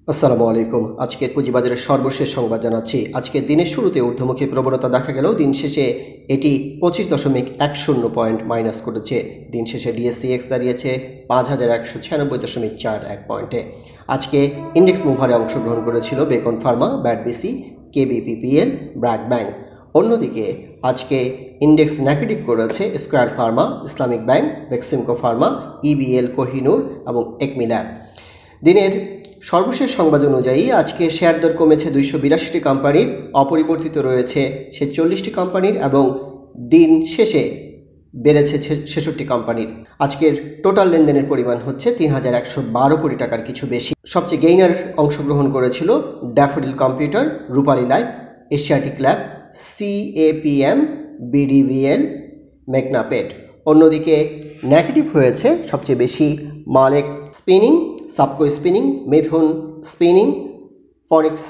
আসসালামু আলাইকুম। আজকের পুঁজিবাজারের সর্বশেষ সংবাদ জানাচ্ছি। আজকের দিনের শুরুতে ঊর্ধ্বমুখী প্রবণতা দেখা গেলেও দিন শেষে এটি 25.10 পয়েন্ট মাইনাস করেছে। দিন শেষে ডিএসসিএক্স দাঁড়িয়েছে 5196.41 পয়েন্টে। আজকে ইন্ডেক্স মুভারে অংশগ্রহণ করেছিল বেকন ফার্মা, ব্যাডবিসি, কেবিপিপিএল, ব্র্যাক ব্যাংক। অন্যদিকে আজকে ইন্ডেক্স নেগেটিভ করেছে square Pharma, Islamic bank, Beximco Pharma, EBL, Kohinoor এবং একমি ল্যাব। দিনের সর্বশেষ সংবাদ অনুযায়ী আজকে শেয়ার দর কমেছে 282টি কোম্পানির, অপরিবর্তিত রয়েছে 46টি কোম্পানির এবং দিন শেষে বেড়েছে 66 কোম্পানির। আজকের টোটাল লেনদেনের পরিমাণ হচ্ছে 3112 কোটি টাকার কিছু বেশি। সবচেয়ে গেইনার অংশগ্রহণ করেছিল ড্যাফোডিল কম্পিউটার, রূপালী লাইফ, এশিয়াটিক ল্যাব, সিএপিএম, বিডিভিএল, মেঘনাপেট। অন্যদিকে নেগেটিভ হয়েছে সবচেয়ে বেশি মালেক স্পিনিং, সাবকো স্পিনিং, মিথুন স্পিনিং, ফনিক্স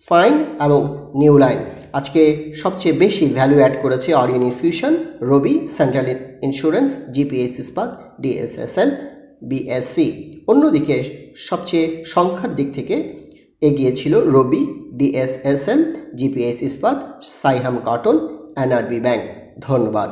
ফাইন এবং নিউ লাইন। আজকে সবচেয়ে বেশি ভ্যালু অ্যাড করেছে অরিয়ন ইনফিউশন, রবি, সেন্ট্রাল ইন্স্যুরেন্স, জিপিএস ইস্পাত, ডিএসএসএল, বিএসসি। অন্যদিকে সবচেয়ে সংখ্যার দিক থেকে এগিয়ে ছিল রবি, ডিএসএসএল, জিপিএস ইস্পাত, সাইহাম কটন, এনআরবি ব্যাংক। ধন্যবাদ।